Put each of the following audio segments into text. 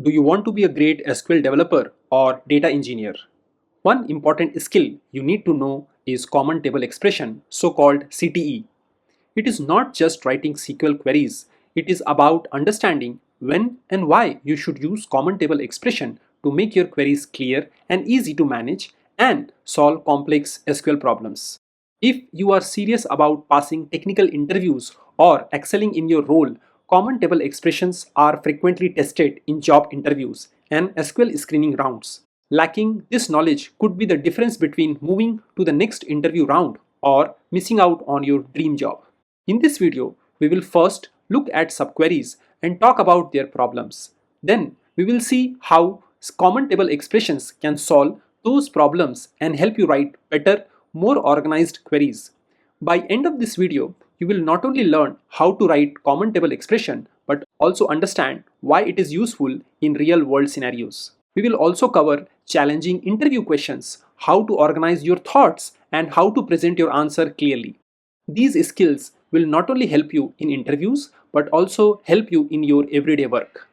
Do you want to be a great SQL developer or data engineer? One important skill you need to know is common table expression, so-called CTE. It is not just writing SQL queries, it is about understanding when and why you should use common table expression to make your queries clear and easy to manage and solve complex SQL problems. If you are serious about passing technical interviews or excelling in your role, common table expressions are frequently tested in job interviews and SQL screening rounds. Lacking this knowledge could be the difference between moving to the next interview round or missing out on your dream job. In this video, we will first look at subqueries and talk about their problems. Then we will see how common table expressions can solve those problems and help you write better, more organized queries. By end of this video, you will not only learn how to write common table expression but also understand why it is useful in real world scenarios. We will also cover challenging interview questions, how to organize your thoughts and how to present your answer clearly. These skills will not only help you in interviews but also help you in your everyday work.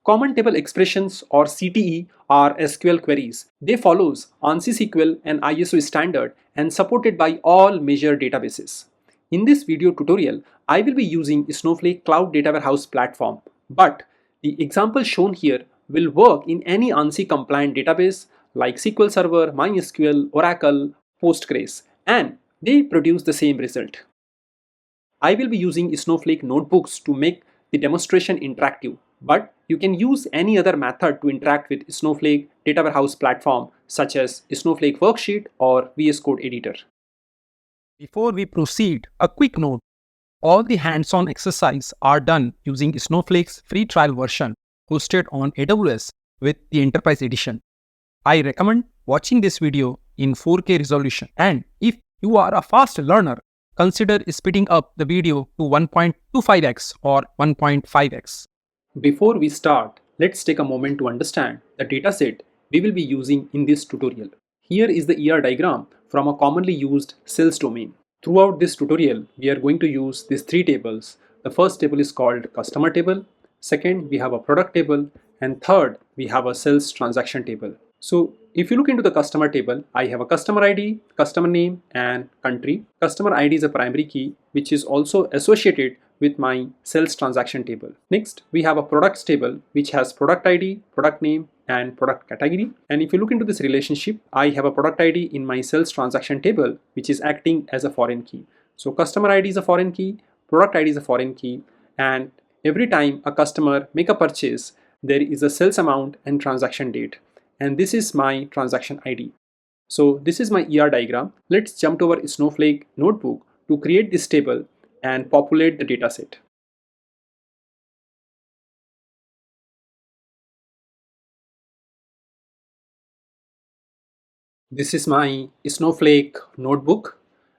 Common table expressions or CTE are SQL queries. They follows ANSI SQL and ISO standard and supported by all major databases. In this video tutorial, I will be using Snowflake Cloud Data Warehouse platform, but the example shown here will work in any ANSI compliant database like SQL Server, MySQL, Oracle, Postgres, and they produce the same result. I will be using Snowflake notebooks to make the demonstration interactive, but you can use any other method to interact with Snowflake Data Warehouse platform such as Snowflake Worksheet or VS Code Editor. Before we proceed, a quick note. All the hands-on exercises are done using Snowflake's free trial version hosted on AWS with the Enterprise Edition. I recommend watching this video in 4K resolution, and if you are a fast learner, consider speeding up the video to 1.25x or 1.5x. Before we start, let's take a moment to understand the dataset we will be using in this tutorial. Here is the ER diagram from a commonly used sales domain. Throughout this tutorial, we are going to use these three tables. The first table is called customer table. Second, we have a product table. And third, we have a sales transaction table. So if you look into the customer table, I have a customer ID, customer name, and country. Customer ID is a primary key, which is also associated with my sales transaction table. Next, we have a products table, which has product ID, product name, and product category. And if you look into this relationship, I have a product ID in my sales transaction table, which is acting as a foreign key. So customer ID is a foreign key, product ID is a foreign key, and every time a customer make a purchase, there is a sales amount and transaction date. And this is my transaction ID. So this is my ER diagram. Let's jump to our Snowflake notebook to create this table and populate the dataset. This is my Snowflake notebook,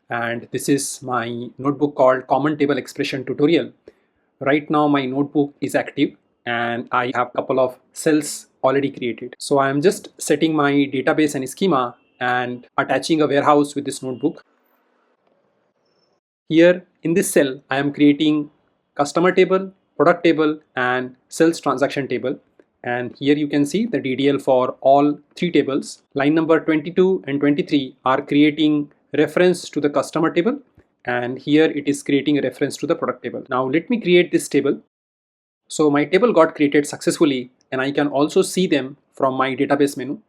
and this is my notebook called Common Table Expression Tutorial. Right now my notebook is active and I have a couple of cells already created. So I am just setting my database and schema and attaching a warehouse with this notebook. Here in this cell, I am creating customer table, product table, and sales transaction table. And here you can see the DDL for all three tables. Line number 22 and 23 are creating reference to the customer table. And here it is creating a reference to the product table. Now let me create this table. So my table got created successfully and I can also see them from my database menu.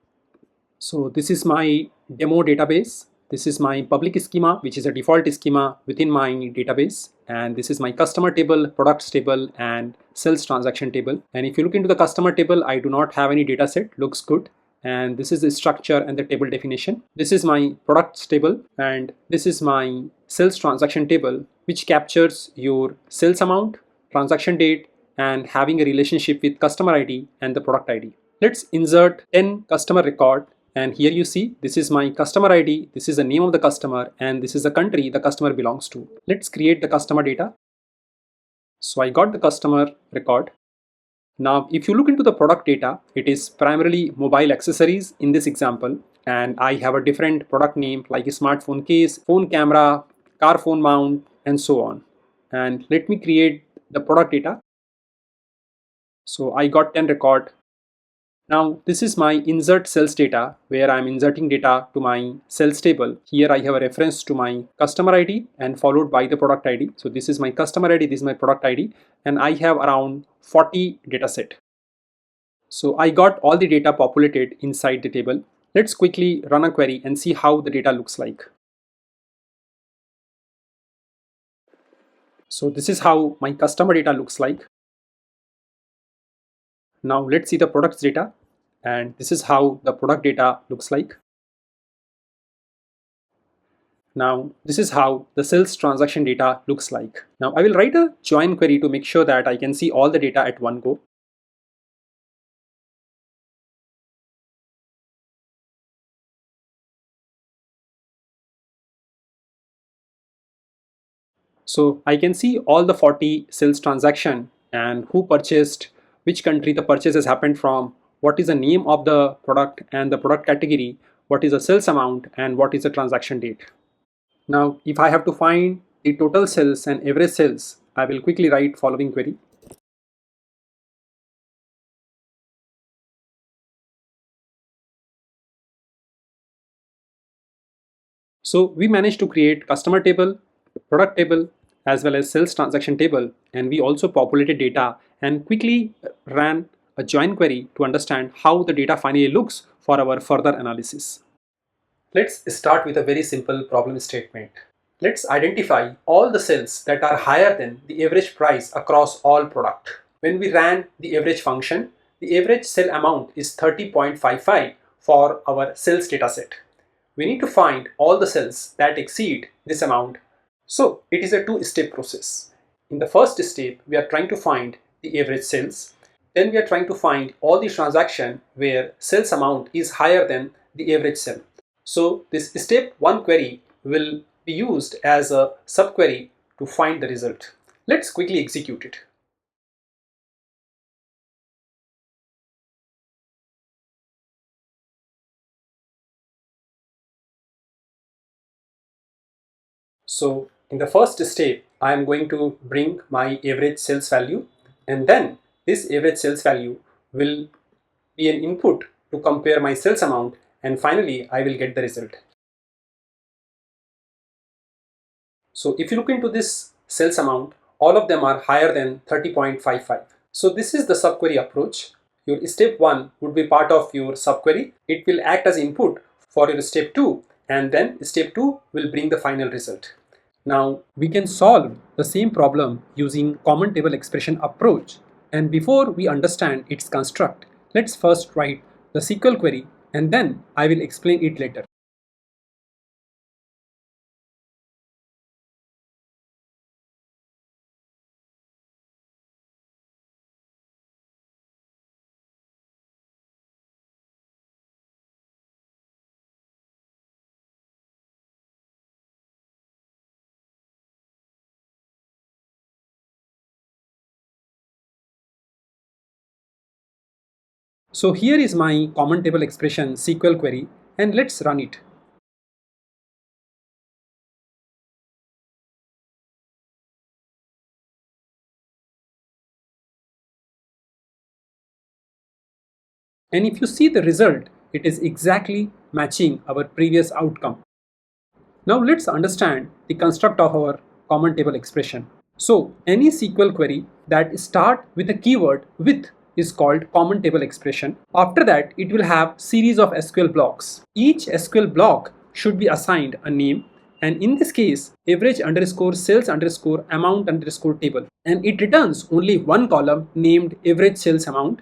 So this is my demo database. This is my public schema, which is a default schema within my database. And this is my customer table, products table, and sales transaction table. And if you look into the customer table, I do not have any data set, looks good. And this is the structure and the table definition. This is my products table, and this is my sales transaction table, which captures your sales amount, transaction date, and having a relationship with customer ID and the product ID. Let's insert 10 customer record. And here you see, this is my customer ID, this is the name of the customer, and this is the country the customer belongs to. Let's create the customer data. So I got the customer record. Now, if you look into the product data, it is primarily mobile accessories in this example. And I have a different product name like a smartphone case, phone camera, car phone mount, and so on. And let me create the product data. So I got 10 record. Now this is my insert cells data where I'm inserting data to my cells table. Here I have a reference to my customer ID and followed by the product ID. So this is my customer ID, this is my product ID, and I have around 40 data set. So I got all the data populated inside the table. Let's quickly run a query and see how the data looks like. So this is how my customer data looks like. Now let's see the products data, and this is how the product data looks like. Now this is how the sales transaction data looks like. Now I will write a join query to make sure that I can see all the data at one go. So I can see all the 40 sales transaction and who purchased, which country the purchase has happened from, what is the name of the product and the product category, what is the sales amount, and what is the transaction date. Now if I have to find the total sales and average sales, I will quickly write following query. So we managed to create customer table, product table, as well as sales transaction table, and we also populated data and quickly ran a join query to understand how the data finally looks for our further analysis. Let's start with a very simple problem statement. Let's identify all the cells that are higher than the average price across all product. When we ran the average function, the average cell amount is 30.55 for our sales dataset. We need to find all the cells that exceed this amount. So it is a two-step process. In the first step, we are trying to find the average sales. Then we are trying to find all the transaction where sales amount is higher than the average cell. So this step 1 query will be used as a subquery to find the result. Let's quickly execute it. So in the first step, I am going to bring my average sales value, and then this average sales value will be an input to compare my sales amount, and finally I will get the result. So if you look into this sales amount, all of them are higher than 30.55. So this is the subquery approach. Your step 1 would be part of your subquery. It will act as input for your step 2, and then step 2 will bring the final result. Now we can solve the same problem using common table expression approach. And before we understand its construct, let's first write the SQL query and then I will explain it later. So here is my common table expression SQL query, and let's run it. And if you see the result, it is exactly matching our previous outcome. Now let's understand the construct of our common table expression. So any SQL query that start with a keyword with is called common table expression. After that, it will have series of SQL blocks. Each SQL block should be assigned a name, and in this case, average underscore sales underscore amount underscore table. And it returns only one column named average sales amount.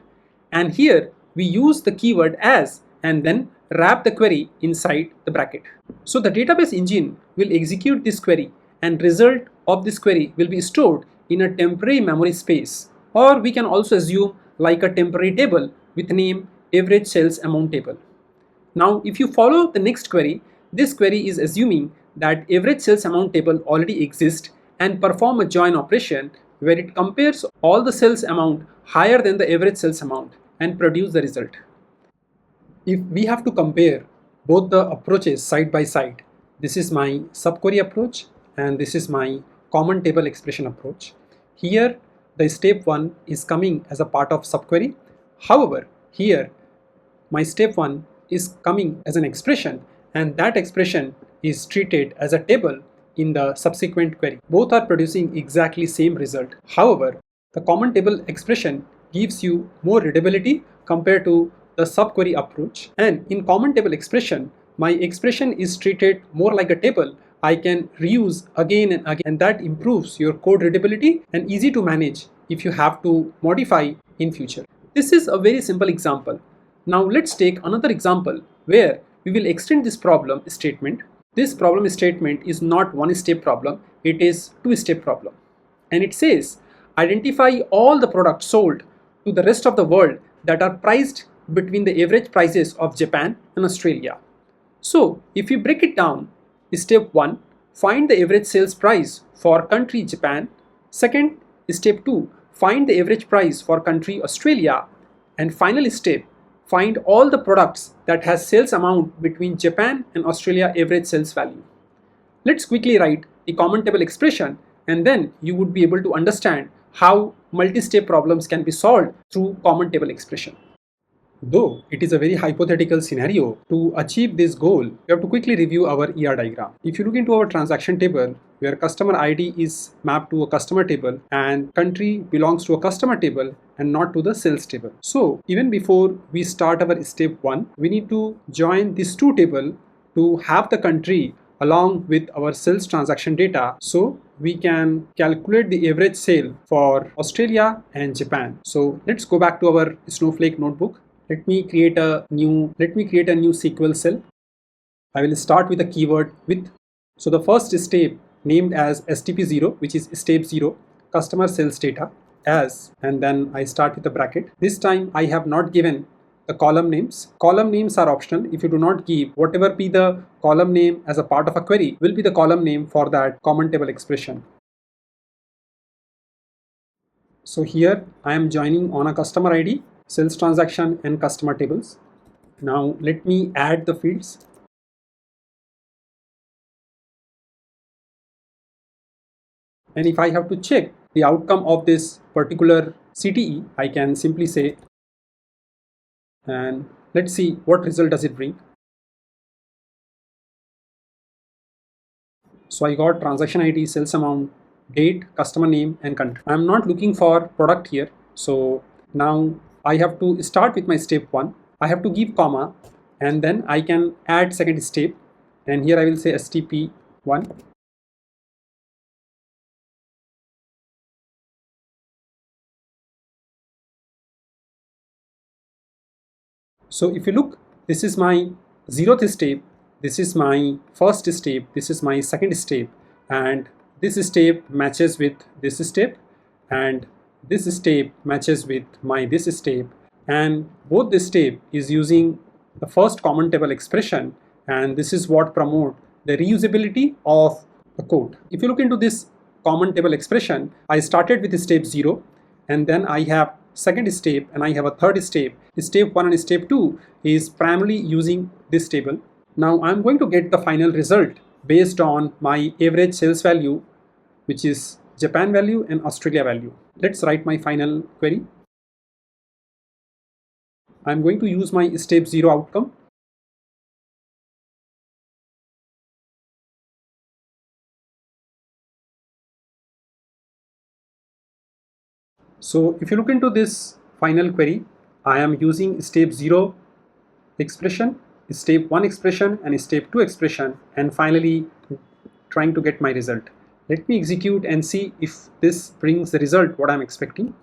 And here we use the keyword as and then wrap the query inside the bracket. So the database engine will execute this query, and result of this query will be stored in a temporary memory space, or we can also assume like a temporary table with name average sales amount table. Now if you follow the next query, this query is assuming that average sales amount table already exists and perform a join operation where it compares all the sales amount higher than the average sales amount and produce the result. If we have to compare both the approaches side by side, this is my subquery approach and this is my common table expression approach. Here the step 1 is coming as a part of subquery. However, here my step 1 is coming as an expression, and that expression is treated as a table in the subsequent query. Both are producing exactly same result. However, the common table expression gives you more readability compared to the subquery approach. And in common table expression, my expression is treated more like a table. I can reuse again and again, and that improves your code readability and easy to manage if you have to modify in future. This is a very simple example. Now let's take another example where we will extend this problem statement. This problem statement is not one-step problem, it is two-step problem. And it says, identify all the products sold to the rest of the world that are priced between the average prices of Japan and Australia. So if we break it down, step 1, find the average sales price for country Japan. Second, step 2, find the average price for country Australia. And final step, find all the products that has sales amount between Japan and Australia average sales value. Let's quickly write the common table expression, and then you would be able to understand how multi-step problems can be solved through common table expression. Though it is a very hypothetical scenario, to achieve this goal, we have to quickly review our ER diagram. If you look into our transaction table, where customer ID is mapped to a customer table and country belongs to a customer table and not to the sales table. So even before we start our step 1, we need to join these two tables to have the country along with our sales transaction data, so we can calculate the average sale for Australia and Japan. So let's go back to our Snowflake notebook. Let me create a new SQL cell. I will start with a keyword with. So the first step named as STP0, which is step 0, customer sales data as, and then I start with a bracket. This time I have not given the column names. Column names are optional. If you do not give, whatever be the column name as a part of a query will be the column name for that common table expression. So here I am joining on a customer ID, sales transaction and customer tables. Now let me add the fields. And if I have to check the outcome of this particular CTE, I can simply say, and let's see what result does it bring. So I got transaction ID, sales amount, date, customer name and country. I'm not looking for product here. So now I have to start with my step 1. I have to give comma and then I can add second step, and here I will say STP1. So if you look, this is my 0th step, this is my first step, this is my second step, and this step matches with this step, and this step matches with my this step, and both this step is using the first common table expression, and this is what promote the reusability of the code. If you look into this common table expression, I started with step 0, and then I have second step and I have a third step. Step 1 and step 2 is primarily using this table. Now I'm going to get the final result based on my average sales value, which is Japan value and Australia value. Let's write my final query. I'm going to use my step 0 outcome. So if you look into this final query, I am using step 0 expression, step 1 expression and step 2 expression, and finally trying to get my result. Let me execute and see if this brings the result what I'm expecting.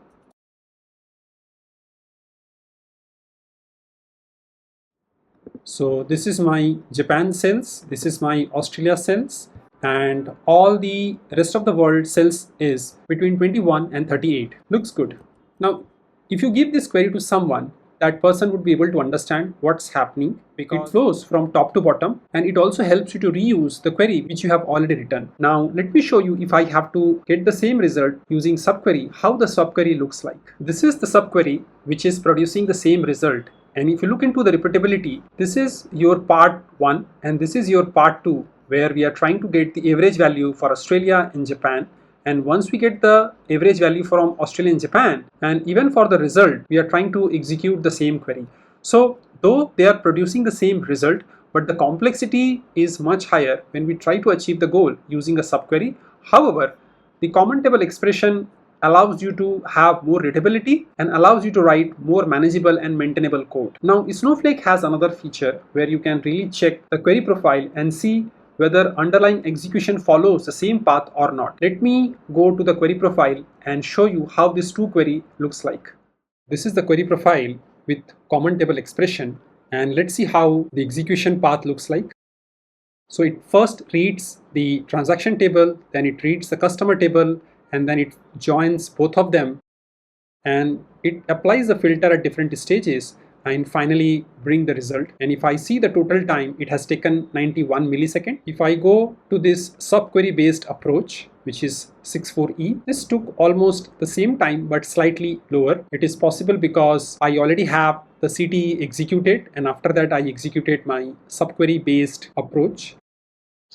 So this is my Japan sales, this is my Australia sales, and all the rest of the world sales is between 21 and 38. Looks good. Now if you give this query to someone, that person would be able to understand what's happening because it flows from top to bottom, and it also helps you to reuse the query which you have already written. Now let me show you if I have to get the same result using subquery, how the subquery looks like. This is the subquery which is producing the same result. And if you look into the repeatability, this is your part 1 and this is your part 2, where we are trying to get the average value for Australia and Japan, And once we get the average value from Australia and Japan, and even for the result, we are trying to execute the same query. So though they are producing the same result, but the complexity is much higher when we try to achieve the goal using a subquery. However, the common table expression allows you to have more readability and allows you to write more manageable and maintainable code. Now, Snowflake has another feature where you can really check the query profile and see whether underlying execution follows the same path or not. Let me go to the query profile and show you how this two query looks like. This is the query profile with common table expression, and let's see how the execution path looks like. So it first reads the transaction table, then it reads the customer table, and then it joins both of them, and it applies the filter at different stages and finally bring the result. And if I see the total time, it has taken 91 milliseconds. If I go to this subquery based approach, which is 64E, this took almost the same time but slightly lower. It is possible because I already have the CTE executed, and after that I executed my subquery based approach.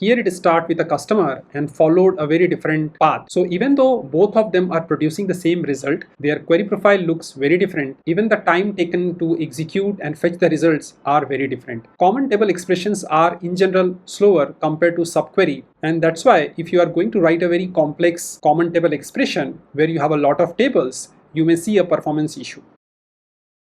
Here it starts with a customer and followed a very different path. So even though both of them are producing the same result, their query profile looks very different. Even the time taken to execute and fetch the results are very different. Common table expressions are in general slower compared to subquery. And that's why if you are going to write a very complex common table expression where you have a lot of tables, you may see a performance issue.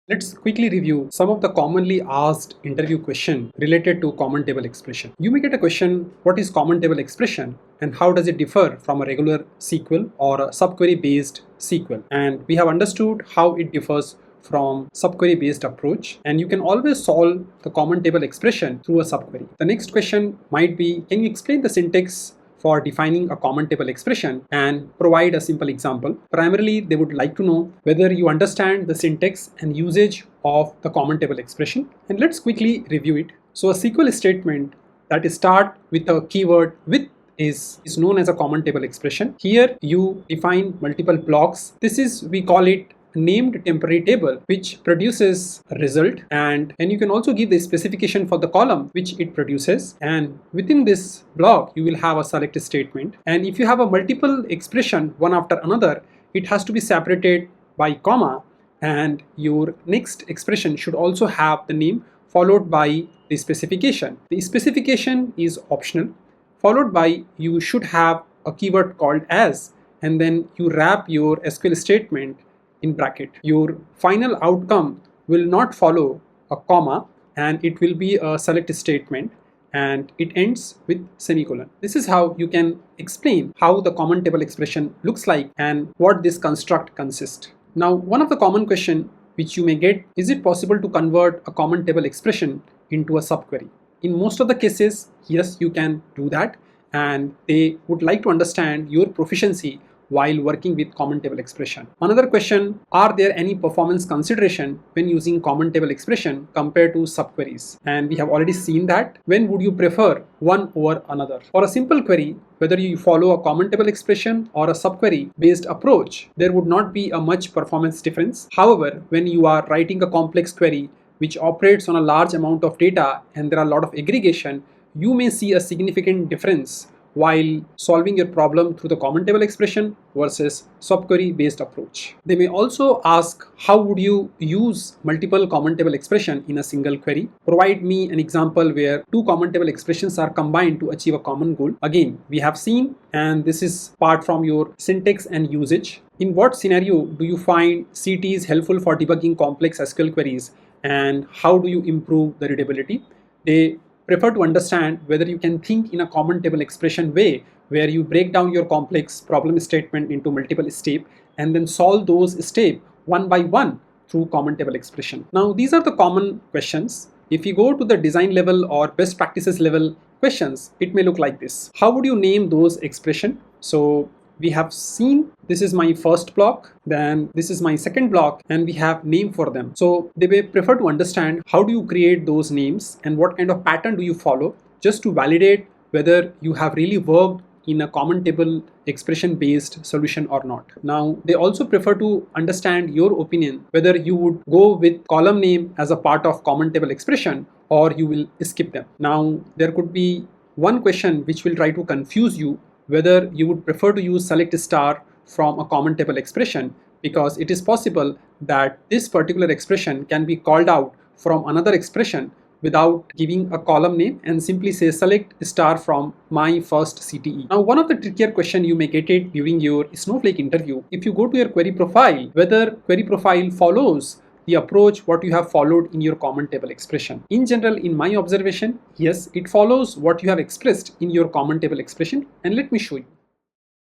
Let's quickly review some of the commonly asked interview questions related to common table expression. You may get a question, what is common table expression and how does it differ from a regular SQL or a subquery based SQL? And we have understood how it differs from subquery based approach, and you can always solve the common table expression through a subquery. The next question might be, can you explain the syntax for defining a common table expression and provide a simple example? Primarily, they would like to know whether you understand the syntax and usage of the common table expression. And let's quickly review it. So a SQL statement that starts with a keyword with is known as a common table expression. Here you define multiple blocks. We call it named temporary table, which produces a result, and you can also give the specification for the column which it produces, and within this block you will have a select statement. And if you have a multiple expression one after another, it has to be separated by comma, and your next expression should also have the name followed by the specification. The specification is optional, followed by you should have a keyword called as, and then you wrap your SQL statement in bracket. Your final outcome will not follow a comma, and it will be a select statement, and it ends with semicolon. This is how you can explain how the common table expression looks like and what this construct consists. Now, one of the common question which you may get, is it possible to convert a common table expression into a subquery? In most of the cases, yes, you can do that, and they would like to understand your proficiency while working with common table expression. Another question, are there any performance consideration when using common table expression compared to subqueries? And we have already seen that. When would you prefer one over another? For a simple query, whether you follow a common table expression or a subquery based approach, there would not be a much performance difference. However, when you are writing a complex query which operates on a large amount of data and there are a lot of aggregation, you may see a significant difference while solving your problem through the common table expression versus subquery based approach. They may also ask, how would you use multiple common table expression in a single query? Provide me an example where two common table expressions are combined to achieve a common goal. Again, we have seen, and this is part from your syntax and usage. In what scenario do you find CTEs helpful for debugging complex SQL queries, and how do you improve the readability? They prefer to understand whether you can think in a common table expression way where you break down your complex problem statement into multiple steps and then solve those steps one by one through common table expression. Now, these are the common questions. If you go to the design level or best practices level questions, it may look like this. How would you name those expressions? So we have seen this is my first block, then this is my second block, and we have name for them. So they may prefer to understand how do you create those names and what kind of pattern do you follow, just to validate whether you have really worked in a common table expression based solution or not. Now, they also prefer to understand your opinion whether you would go with column name as a part of common table expression or you will skip them. Now, there could be one question which will try to confuse you whether you would prefer to use select star from a common table expression, because it is possible that this particular expression can be called out from another expression without giving a column name, and simply say select star from my first CTE. Now, one of the trickier question you may get it during your Snowflake interview, if you go to your query profile, whether query profile follows the approach what you have followed in your common table expression. In general, in my observation, yes, it follows what you have expressed in your common table expression, and let me show you.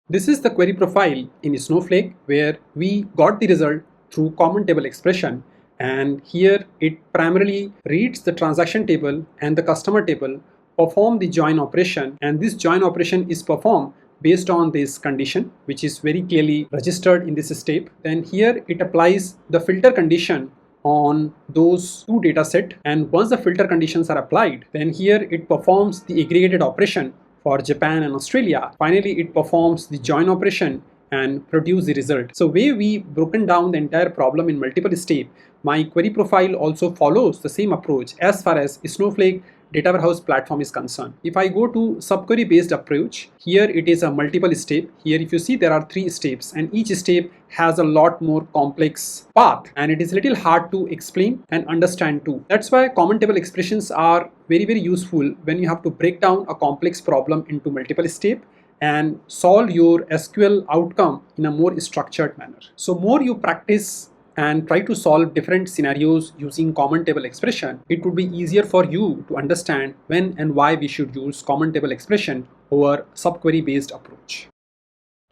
This is the query profile in Snowflake where we got the result through common table expression, and here it primarily reads the transaction table and the customer table, perform the join operation, and this join operation is performed based on this condition which is very clearly registered in this step. Then here it applies the filter condition on those two data set, and once the filter conditions are applied, then here it performs the aggregated operation for Japan and Australia. Finally, it performs the join operation and produce the result. So way we broken down the entire problem in multiple steps. My query profile also follows the same approach as far as Snowflake data warehouse platform is concerned. If I go to subquery based approach, here it is a multiple step. Here if you see, there are 3 steps, and each step has a lot more complex path, and it is a little hard to explain and understand too. That's why common table expressions are very useful when you have to break down a complex problem into multiple steps and solve your SQL outcome in a more structured manner. So more you practice and try to solve different scenarios using common table expression, it would be easier for you to understand when and why we should use common table expression over subquery based approach.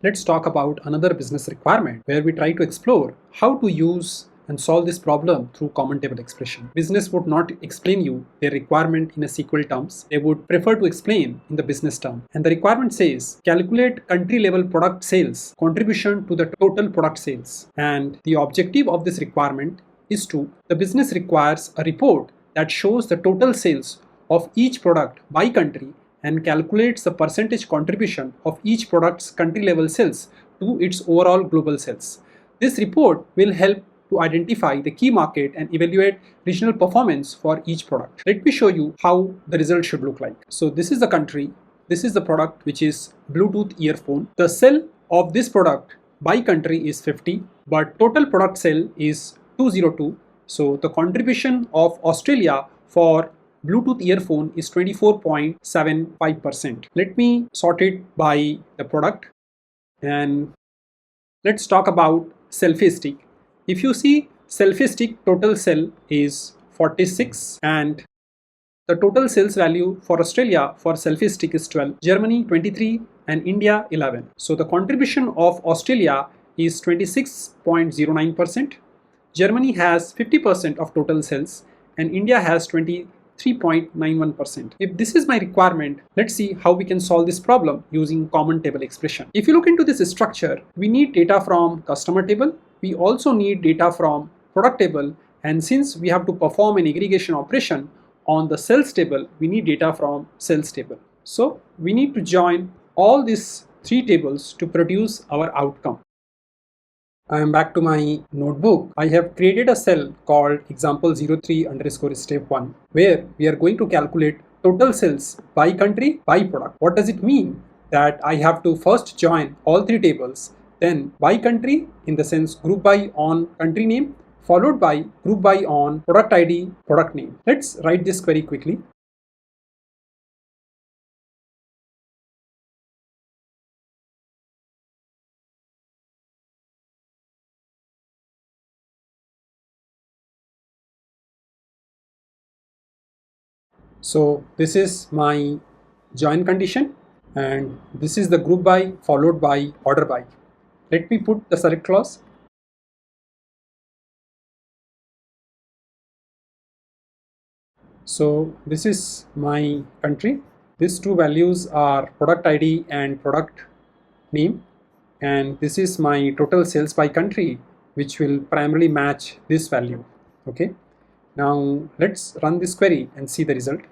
Let's talk about another business requirement where we try to explore how to use and solve this problem through common table expression. Business would not explain you their requirement in a SQL terms. They would prefer to explain in the business term. And the requirement says calculate country level product sales contribution to the total product sales. And the objective of this requirement is the business requires a report that shows the total sales of each product by country and calculates the percentage contribution of each product's country level sales to its overall global sales. This report will help to identify the key market and evaluate regional performance for each product. Let me show you how the result should look like. So this is the country, this is the product which is Bluetooth earphone. The sale of this product by country is 50, but total product sale is 202. So the contribution of Australia for Bluetooth earphone is 24.75%. Let me sort it by the product, and let's talk about selfie stick. If you see, selfie stick total sale is 46, and the total sales value for Australia for selfie stick is 12, Germany 23, and India 11. So the contribution of Australia is 26.09%. Germany has 50% of total sales, and India has 23.91%. If this is my requirement, let's see how we can solve this problem using common table expression. If you look into this structure, we need data from customer table. We also need data from product table, and since we have to perform an aggregation operation on the sales table, we need data from sales table. So we need to join all these 3 tables to produce our outcome. I am back to my notebook. I have created a cell called example03_step1 where we are going to calculate total sales by country by product. What does it mean? That I have to first join all 3 tables, then by country, in the sense group by on country name, followed by group by on product ID, product name. Let's write this query quickly. So this is my join condition, and this is the group by followed by order by. Let me put the select clause. So this is my country. These 2 values are product ID and product name, and this is my total sales by country, which will primarily match this value. Okay, now let's run this query and see the result.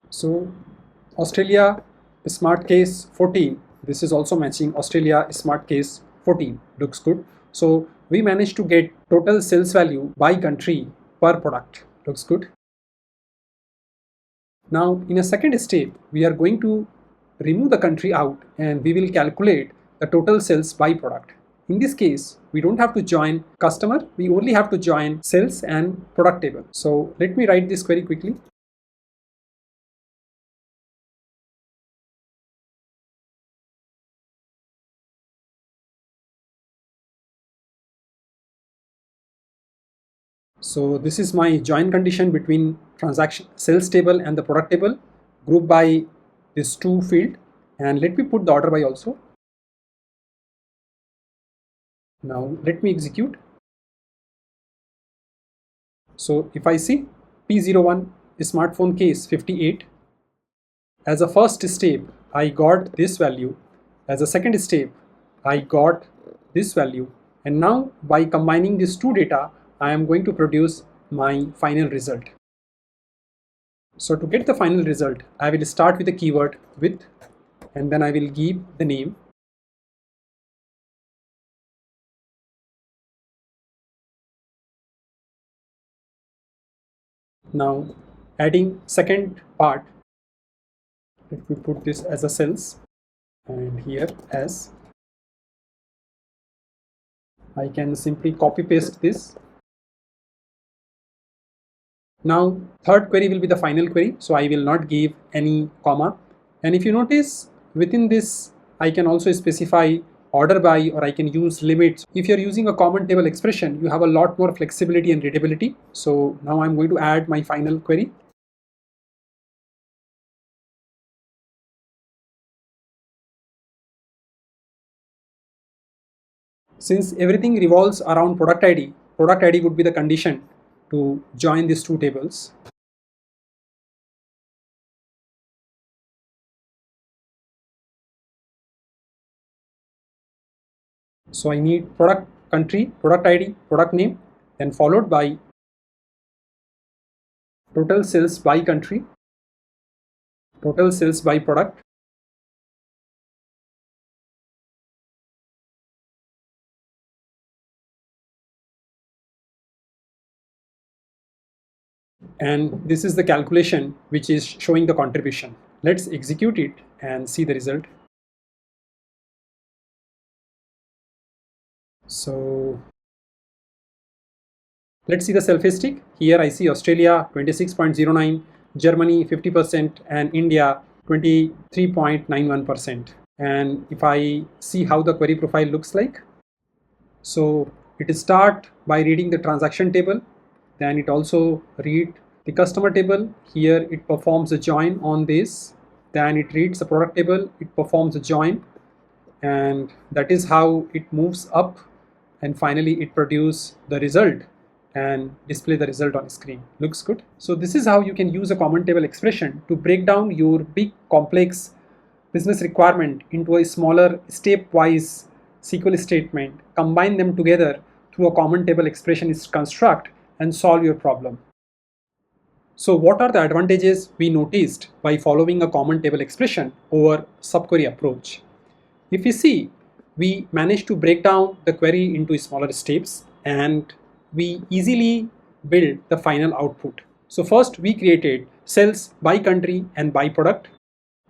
So Australia smart case 14, this is also matching Australia smart case 14, looks good. So we managed to get total sales value by country per product. Looks good. Now in a second step, we are going to remove the country out and we will calculate the total sales by product. In this case, we don't have to join customer, we only have to join sales and product table. So let me write this query quickly. So this is my join condition between transaction sales table and the product table, grouped by this two field, and let me put the order by also. Now let me execute. So if I see P01 smartphone case 58, as a first step I got this value, as a second step I got this value, and now by combining these two data I am going to produce my final result. So to get the final result, I will start with the keyword with, and then I will give the name. Now adding second part, let me put this as a cells, and here as I can simply copy paste this. Now third query will be the final query, so I will not give any comma, and if you notice within this I can also specify order by, or I can use limits. If you're using a common table expression, you have a lot more flexibility and readability. So now I'm going to add my final query. Since everything revolves around product ID would be the condition to join these two tables. So I need product country, product ID, product name, then followed by total sales by country, total sales by product, and this is the calculation which is showing the contribution. Let's execute it and see the result. So let's see the selfie. Here I see Australia 26.09, Germany 50%, and India 23.91%. And if I see how the query profile looks like, so it start by reading the transaction table, then it also read the customer table. Here it performs a join on this, then it reads the product table, it performs a join, and that is how it moves up, and finally it produces the result and display the result on screen. Looks good. So this is how you can use a common table expression to break down your big complex business requirement into a smaller stepwise SQL statement, combine them together through a common table expression construct, and solve your problem. So what are the advantages we noticed by following a common table expression over subquery approach? If you see, we managed to break down the query into smaller steps and we easily build the final output. So first we created sales by country and by product.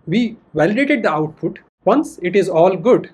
We validated the output. Once it is all good,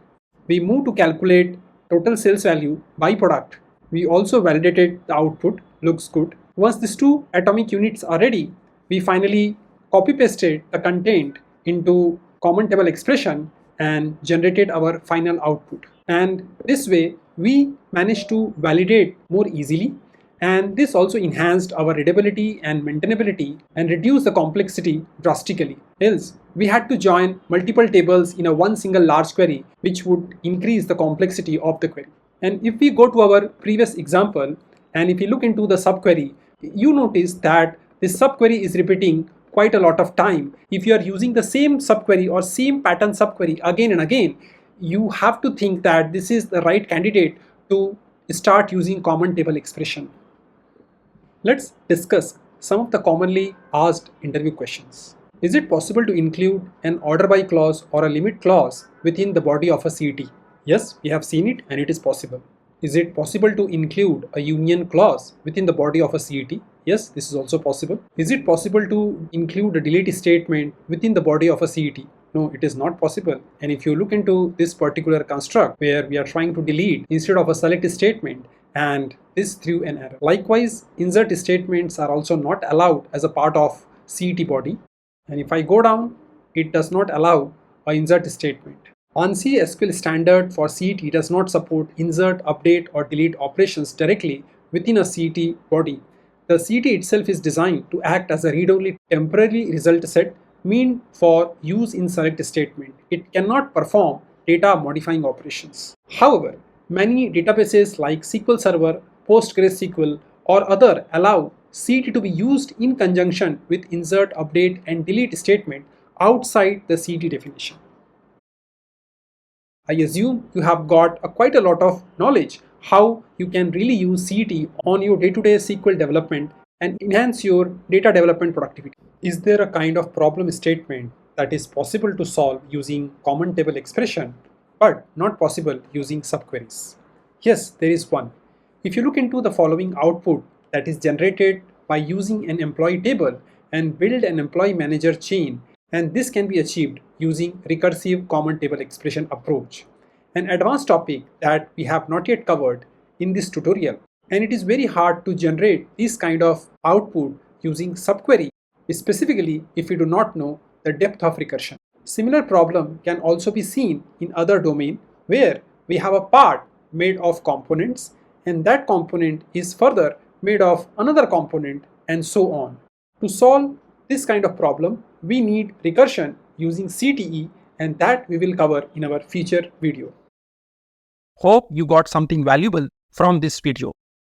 we move to calculate total sales value by product. We also validated the output, looks good. Once these two atomic units are ready, we finally copy pasted the content into common table expression and generated our final output. And this way we managed to validate more easily, and this also enhanced our readability and maintainability and reduced the complexity drastically. Else we had to join multiple tables in a one single large query, which would increase the complexity of the query. And if we go to our previous example and if you look into the subquery, you notice that this subquery is repeating quite a lot of time. If you are using the same subquery or same pattern subquery again and again, you have to think that this is the right candidate to start using common table expression. Let's discuss some of the commonly asked interview questions. Is it possible to include an order by clause or a limit clause within the body of a CT? Yes, we have seen it and it is possible. Is it possible to include a union clause within the body of a CT? Yes, this is also possible. Is it possible to include a delete statement within the body of a CET? No, it is not possible. And if you look into this particular construct where we are trying to delete instead of a select statement, and this threw an error. Likewise, insert statements are also not allowed as a part of CET body. And if I go down, it does not allow a insert statement. ANSI SQL standard for CET does not support insert, update, or delete operations directly within a CET body. The CET itself is designed to act as a read-only temporary result set meant for use in select statement. It cannot perform data modifying operations. However, many databases like SQL Server, PostgreSQL, or other allow CET to be used in conjunction with insert, update, and delete statement outside the CET definition. I assume you have got quite a lot of knowledge how you can really use CET on your day-to-day SQL development and enhance your data development productivity. Is there a kind of problem statement that is possible to solve using common table expression but not possible using subqueries? Yes, there is one. If you look into the following output that is generated by using an employee table and build an employee manager chain, and this can be achieved using recursive common table expression approach, an advanced topic that we have not yet covered in this tutorial. And it is very hard to generate this kind of output using subquery, specifically if you do not know the depth of recursion. Similar problem can also be seen in other domain where we have a part made of components and that component is further made of another component and so on. To solve this kind of problem, we need recursion using CTE, and that we will cover in our future video. Hope you got something valuable from this video.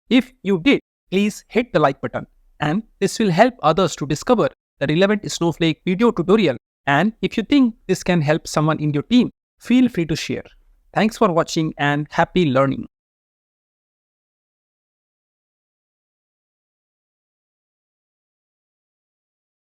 If you did, please hit the like button, and this will help others to discover the relevant Snowflake video tutorial. And if you think this can help someone in your team, feel free to share. Thanks for watching and happy learning.